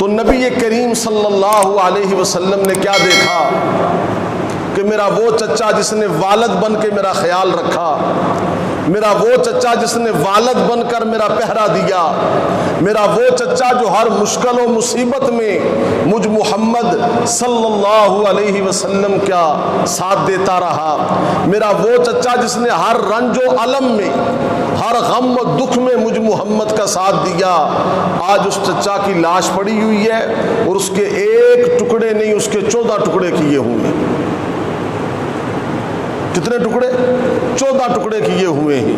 تو نبی کریم صلی اللہ علیہ وسلم نے کیا دیکھا کہ میرا وہ چچا جس نے والد بن کے میرا خیال رکھا، میرا وہ چچا جس نے والد بن کر میرا پہرا دیا، میرا وہ چچا جو ہر مشکل و مصیبت میں مجھ محمد صلی اللہ علیہ وسلم کا ساتھ دیتا رہا، میرا وہ چچا جس نے ہر رنج و الم میں، ہر غم و دکھ میں مجھ محمد کا ساتھ دیا، آج اس چچا کی لاش پڑی ہوئی ہے اور اس کے ایک ٹکڑے نہیں، اس کے 14 ٹکڑے کیے ہوئے۔ کتنے ٹکڑے؟ 14 ٹکڑے کیے ہوئے ہیں۔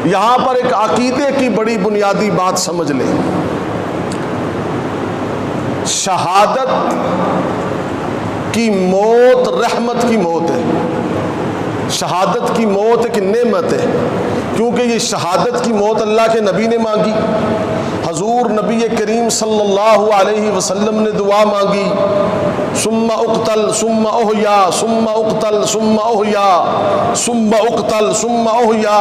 یہاں پر ایک عقیدے کی بڑی بنیادی بات سمجھ لیں، شہادت کی موت رحمت کی موت ہے، شہادت کی موت ایک نعمت ہے، کیونکہ یہ شہادت کی موت اللہ کے نبی نے مانگی، حضور نبی کریم صلی اللہ علیہ وسلم نے دعا مانگی، ثم اقتل ثم احیا ثم اقتل ثم احیا ثم اقتل ثم احیا،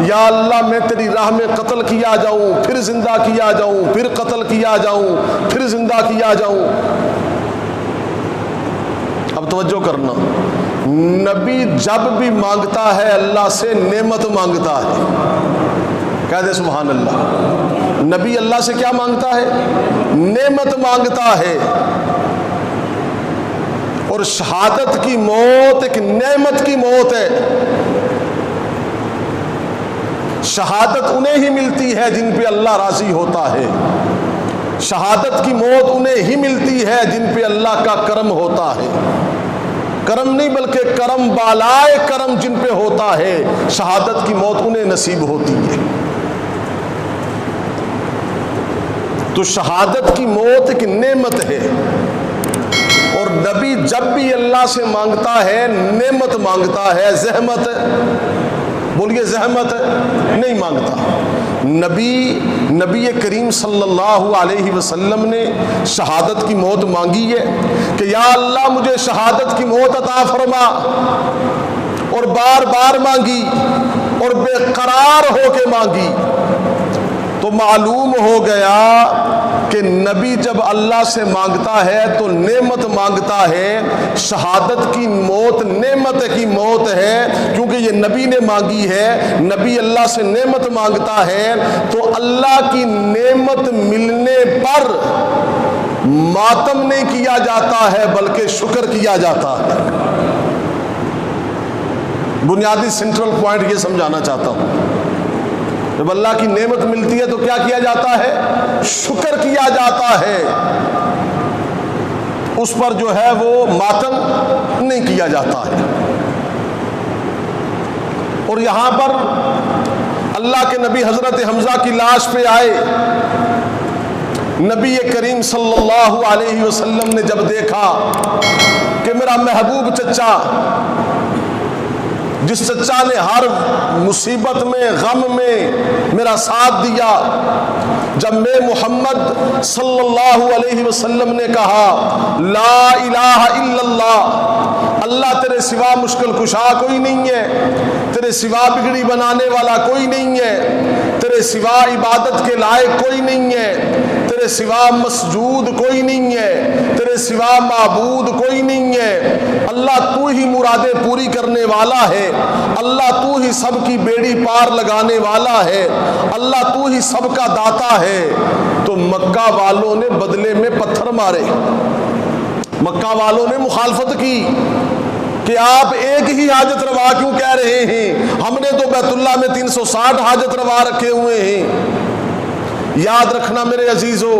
یا اللہ میں تیری راہ میں قتل کیا جاؤں، پھر زندہ کیا جاؤں، پھر قتل کیا جاؤں، پھر زندہ کیا جاؤں۔ اب توجہ کرنا، نبی جب بھی مانگتا ہے اللہ سے نعمت مانگتا ہے، کہہ دے سبحان اللہ۔ نبی اللہ سے کیا مانگتا ہے؟ نعمت مانگتا ہے، اور شہادت کی موت ایک نعمت کی موت ہے۔ شہادت انہیں ہی ملتی ہے جن پہ اللہ راضی ہوتا ہے، شہادت کی موت انہیں ہی ملتی ہے جن پہ اللہ کا کرم ہوتا ہے، کرم نہیں بلکہ کرم بالائے کرم جن پہ ہوتا ہے، شہادت کی موت انہیں نصیب ہوتی ہے۔ تو شہادت کی موت ایک نعمت ہے، اور نبی جب بھی اللہ سے مانگتا ہے نعمت مانگتا ہے، زحمت بولیے زحمت نہیں مانگتا۔ نبی کریم صلی اللہ علیہ وسلم نے شہادت کی موت مانگی ہے کہ یا اللہ مجھے شہادت کی موت عطا فرما، اور بار بار مانگی اور بے قرار ہو کے مانگی۔ تو معلوم ہو گیا کہ نبی جب اللہ سے مانگتا ہے تو نعمت مانگتا ہے، شہادت کی موت نعمت کی موت ہے، کیونکہ یہ نبی نے مانگی ہے، نبی اللہ سے نعمت مانگتا ہے، تو اللہ کی نعمت ملنے پر ماتم نہیں کیا جاتا ہے بلکہ شکر کیا جاتا ہے۔ بنیادی سینٹرل پوائنٹ یہ سمجھانا چاہتا ہوں، جب اللہ کی نعمت ملتی ہے تو کیا کیا جاتا ہے؟ شکر کیا جاتا ہے، اس پر جو ہے وہ ماتم نہیں کیا جاتا ہے۔ اور یہاں پر اللہ کے نبی حضرت حمزہ کی لاش پہ آئے، نبی کریم صلی اللہ علیہ وسلم نے جب دیکھا کہ میرا محبوب چچا، جس چچا نے ہر مصیبت میں غم میں میرا ساتھ دیا، جب میں محمد صلی اللہ علیہ وسلم نے کہا لا الہ الا اللہ، اللہ تیرے سوا مشکل کشا کوئی نہیں ہے، تیرے سوا بگڑی بنانے والا کوئی نہیں ہے، تیرے سوا عبادت کے لائق کوئی نہیں ہے، تیرے سوا مسجود کوئی نہیں ہے، تیرے سوا معبود کوئی نہیں ہے، اللہ تو ہی مرادیں پوری کرنے والا ہے، اللہ تو ہی سب کی بیڑی پار لگانے والا ہے، اللہ تو ہی سب کا داتا ہے۔ تو مکہ والوں نے بدلے میں پتھر مارے، مکہ والوں نے مخالفت کی کہ آپ ایک ہی حاجت روا کیوں کہہ رہے ہیں، ہم نے تو بیت اللہ میں 360 حاجت روا رکھے ہوئے ہیں۔ یاد رکھنا میرے عزیزو،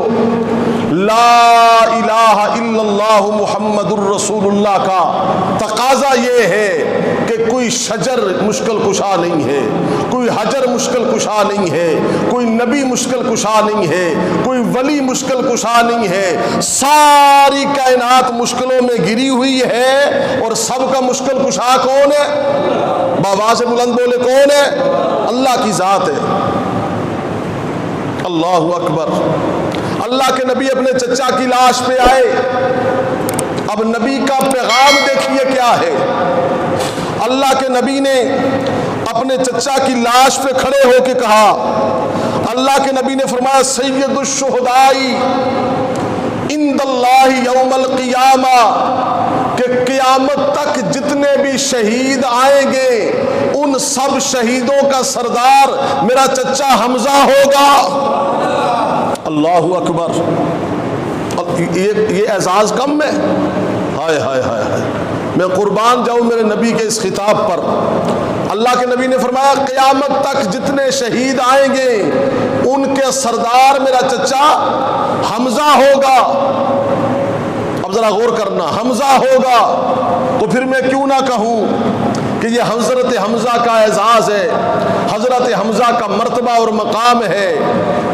لا الہ الا اللہ محمد الرسول اللہ کا تقاضا یہ ہے کہ کوئی شجر مشکل کشا نہیں ہے، کوئی حجر مشکل کشا نہیں ہے، کوئی نبی مشکل کشا نہیں ہے، کوئی ولی مشکل کشا نہیں ہے، ساری کائنات مشکلوں میں گری ہوئی ہے، اور سب کا مشکل کشا کون ہے؟ بآواز بلند بولے کون ہے؟ اللہ کی ذات ہے۔ اللہ اکبر۔ اللہ کے نبی اپنے چچا کی لاش پہ آئے، اب نبی کا پیغام دیکھیے کیا ہے۔ اللہ کے نبی نے اپنے چچا کی لاش پہ کھڑے ہو کے کہا، اللہ کے نبی نے فرمایا سید الشہداء القیامہ، کہ قیامت تک جتنے بھی شہید آئیں گے ان سب شہیدوں کا سردار میرا چچا حمزہ ہوگا۔ اللہ اکبر، یہ اعزاز کم ہے؟ ہائے ہائے ہائے ہائے، میں قربان جاؤں میرے نبی کے اس خطاب پر۔ اللہ کے نبی نے فرمایا قیامت تک جتنے شہید آئیں گے ان کے سردار میرا چچا حمزہ ہوگا۔ اب ذرا غور کرنا، حمزہ ہوگا تو پھر میں کیوں نہ کہوں کہ یہ حضرت حمزہ کا اعزاز ہے، حضرت حمزہ کا مرتبہ اور مقام ہے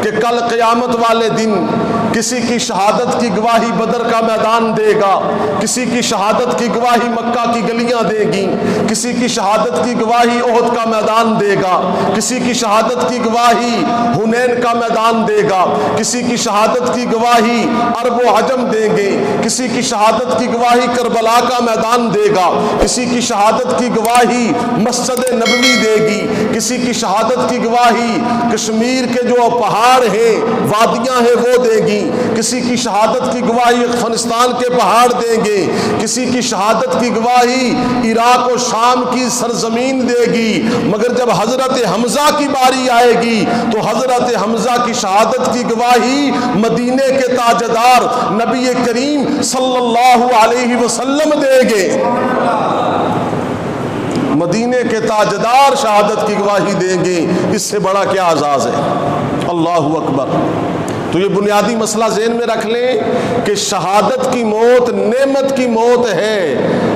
کہ کل قیامت والے دن کسی کی شہادت کی گواہی بدر کا میدان دے گا، کسی کی شہادت کی گواہی مکہ کی گلیاں دے گی، کسی کی شہادت کی گواہی احد کا میدان دے گا، کسی کی شہادت کی گواہی حنین کا میدان دے گا، کسی کی شہادت کی گواہی عرب و عجم دیں گے، کسی کی شہادت کی گواہی کربلا کا میدان دے گا، کسی کی شہادت کی گواہی مسجد نبوی دے گی، کسی کی شہادت کی گواہی کشمیر کے جو پہاڑ ہیں وادیاں ہیں وہ دے گی، کسی کی شہادت کی گواہی افغانستان کے پہاڑ دیں گے، کسی کی شہادت کی گواہی عراق و شام کی سرزمین دے گی، مگر جب حضرت حمزہ کی باری آئے گی تو حضرت حمزہ کی شہادت کی گواہی مدینے کے تاجدار نبی کریم صلی اللہ علیہ وسلم دیں گے۔ مدینے کے تاجدار شہادت کی گواہی دیں گے، اس سے بڑا کیا اعزاز ہے؟ اللہ اکبر۔ تو یہ بنیادی مسئلہ ذہن میں رکھ لیں کہ شہادت کی موت نعمت کی موت ہے،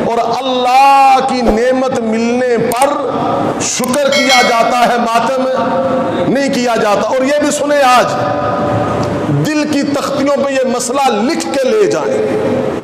اور اللہ کی نعمت ملنے پر شکر کیا جاتا ہے، ماتم نہیں کیا جاتا۔ اور یہ بھی سنیں، آج دل کی تختیوں پہ یہ مسئلہ لکھ کے لے جائیں،